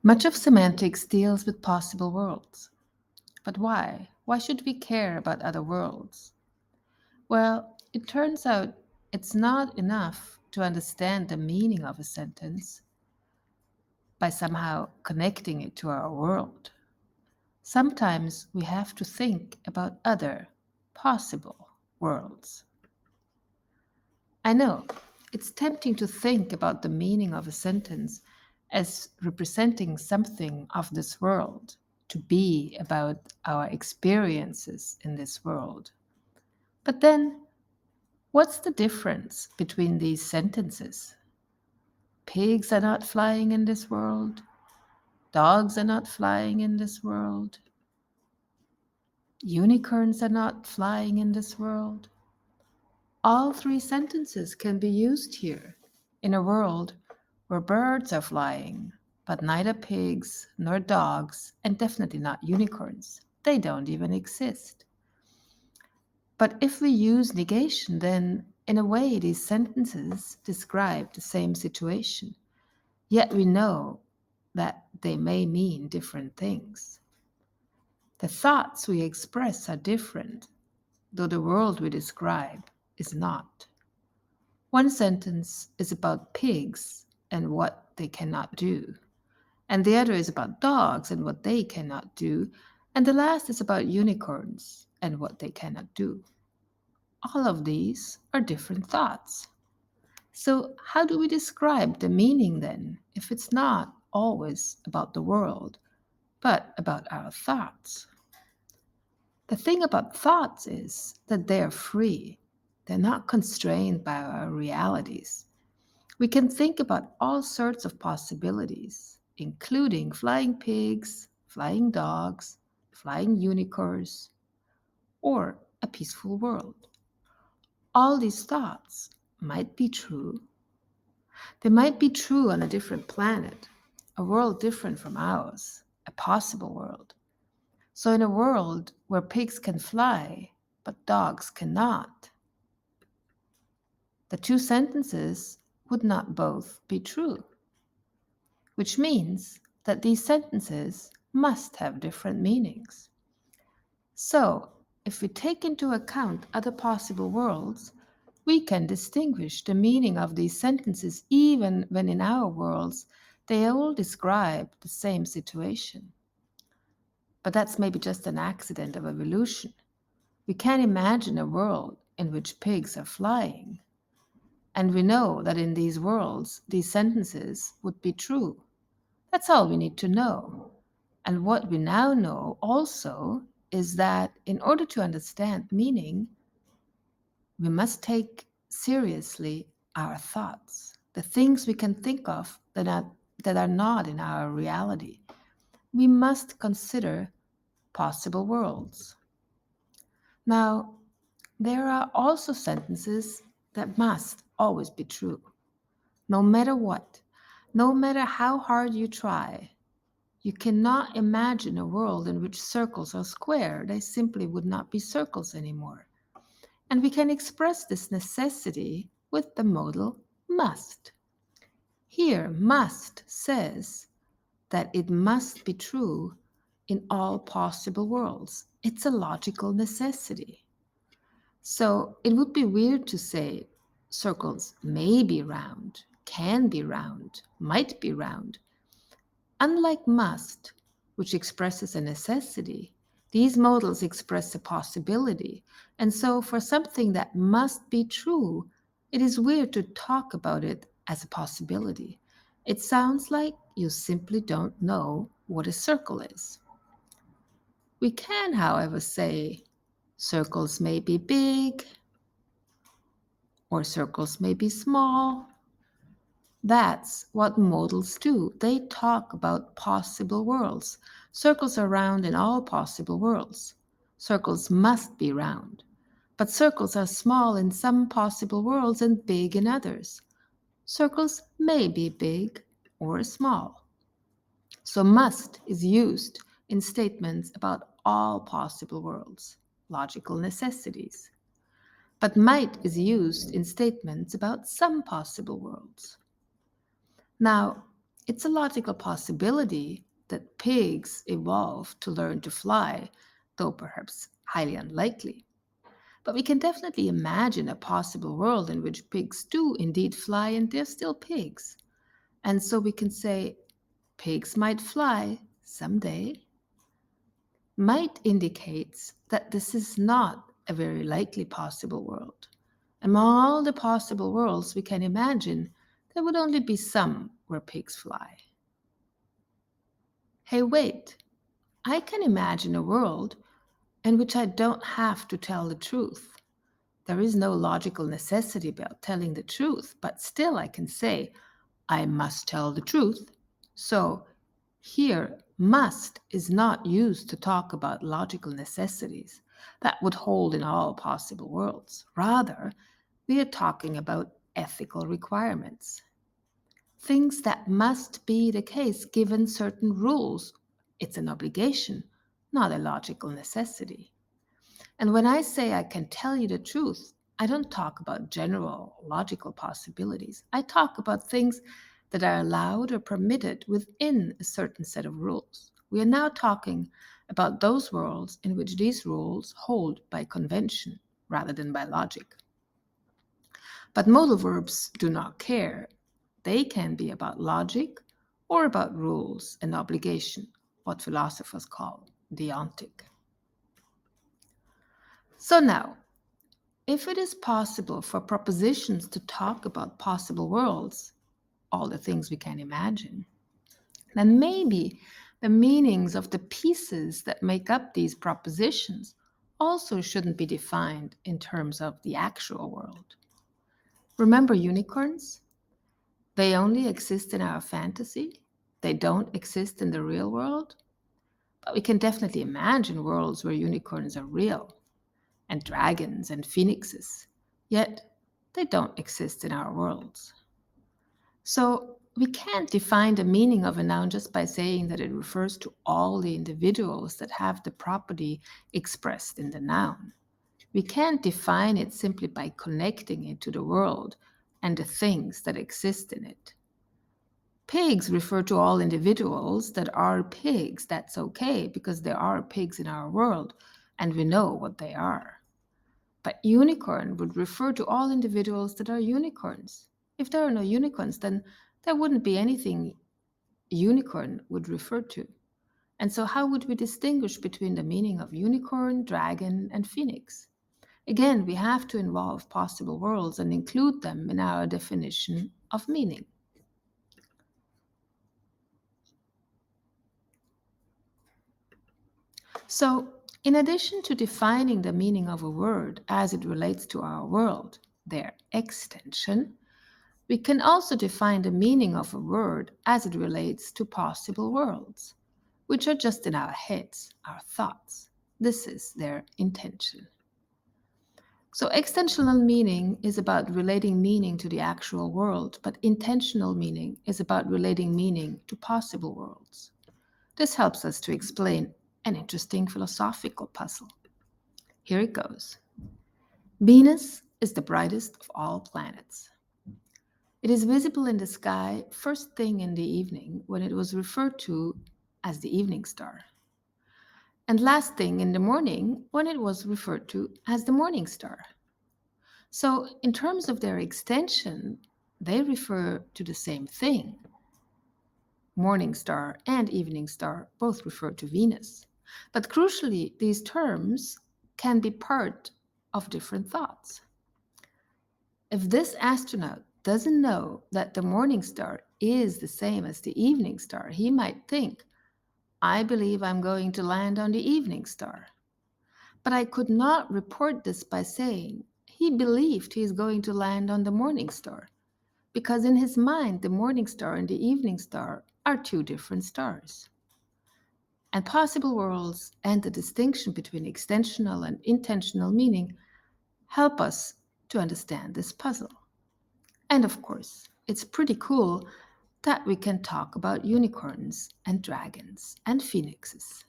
Much of semantics deals with possible worlds. But why? Why should we care about other worlds? Well, it turns out it's not enough to understand the meaning of a sentence by somehow connecting it to our world. Sometimes we have to think about other possible worlds. I know it's tempting to think about the meaning of a sentence as representing something of this world, to be about our experiences in this world. But then, what's the difference between these sentences? Pigs are not flying in this world. Dogs are not flying in this world. Unicorns are not flying in this world. All three sentences can be used here in a world where birds are flying, but neither pigs nor dogs, and definitely not unicorns. They don't even exist. But if we use negation, then in a way these sentences describe the same situation, yet we know that they may mean different things. The thoughts we express are different, though the world we describe is not. One sentence is about pigs and what they cannot do, and the other is about dogs and what they cannot do, and the last is about unicorns and what they cannot do. All of these are different thoughts. So, how do we describe the meaning then, if it's not always about the world, but about our thoughts? The thing about thoughts is that they are free, they're not constrained by our realities. We can think about all sorts of possibilities, including flying pigs, flying dogs, flying unicorns, or a peaceful world. All these thoughts might be true. They might be true on a different planet, a world different from ours, a possible world. So, in a world where pigs can fly, but dogs cannot, the two sentences would not both be true, which means that these sentences must have different meanings. So, if we take into account other possible worlds, we can distinguish the meaning of these sentences even when in our worlds they all describe the same situation. But that's maybe just an accident of evolution. We can't imagine a world in which pigs are flying. And we know that in these worlds, these sentences would be true. That's all we need to know. And what we now know also is that in order to understand meaning, we must take seriously our thoughts, the things we can think of that are not in our reality. We must consider possible worlds. Now, there are also sentences that must always be true, no matter what, no matter how hard you try. You cannot imagine a world in which circles are square. They simply would not be circles anymore. And we can express this necessity with the modal must. Here, must says that it must be true in all possible worlds. It's a logical necessity. So it would be weird to say circles may be round, can be round, might be round. Unlike must, which expresses a necessity, these modals express a possibility. And so, for something that must be true, it is weird to talk about it as a possibility. It sounds like you simply don't know what a circle is. We can, however, say circles may be big or circles may be small. That's what modals do. They talk about possible worlds. Circles are round in all possible worlds. Circles must be round. But circles are small in some possible worlds and big in others. Circles may be big or small. So must is used in statements about all possible worlds, logical necessities. But might is used in statements about some possible worlds. Now, It's a logical possibility that pigs evolved to learn to fly, though perhaps highly unlikely. But we can definitely imagine a possible world in which pigs do indeed fly and they're still pigs. And so we can say pigs might fly someday. Might indicates that this is not a very likely possible world. Among all the possible worlds we can imagine, there would only be some where pigs fly. Hey, wait, I can imagine a world in which I don't have to tell the truth. There is no logical necessity about telling the truth, but still I can say, I must tell the truth. So here, must is not used to talk about logical necessities that would hold in all possible worlds. Rather, we are talking about ethical requirements, things that must be the case given certain rules. It's an obligation, not a logical necessity. And when I say I can tell you the truth, I don't talk about general logical possibilities. I talk about things that are allowed or permitted within a certain set of rules. We are now talking about those worlds in which these rules hold by convention rather than by logic. But modal verbs do not care. They can be about logic or about rules and obligation, what philosophers call deontic. So now, if it is possible for propositions to talk about possible worlds, all the things we can imagine, then maybe the meanings of the pieces that make up these propositions also shouldn't be defined in terms of the actual world. Remember unicorns? They only exist in our fantasy. They don't exist in the real world. But we can definitely imagine worlds where unicorns are real, and dragons and phoenixes. Yet they don't exist in our worlds. So we can't define the meaning of a noun just by saying that it refers to all the individuals that have the property expressed in the noun. We can't define it simply by connecting it to the world and the things that exist in it. Pigs refer to all individuals that are pigs. That's okay because there are pigs in our world and we know what they are. But unicorn would refer to all individuals that are unicorns. If there are no unicorns, then there wouldn't be anything unicorn would refer to. And so, how would we distinguish between the meaning of unicorn, dragon, and phoenix? Again, we have to involve possible worlds and include them in our definition of meaning. So, in addition to defining the meaning of a word as it relates to our world, their extension, we can also define the meaning of a word as it relates to possible worlds, which are just in our heads, our thoughts. This is their intention. So, extensional meaning is about relating meaning to the actual world, but intentional meaning is about relating meaning to possible worlds. This helps us to explain an interesting philosophical puzzle. Here it goes. Venus is the brightest of all planets. It is visible in the sky first thing in the evening when it was referred to as the evening star, and last thing in the morning when it was referred to as the morning star. So, in terms of their extension, they refer to the same thing. Morning star and evening star both refer to Venus. But crucially, these terms can be part of different thoughts. If this astronaut doesn't know that the morning star is the same as the evening star, he might think, I believe I'm going to land on the evening star. But I could not report this by saying he believed he is going to land on the morning star, because in his mind, the morning star and the evening star are two different stars. And possible worlds and the distinction between extensional and intentional meaning help us to understand this puzzle. And of course, it's pretty cool that we can talk about unicorns and dragons and phoenixes.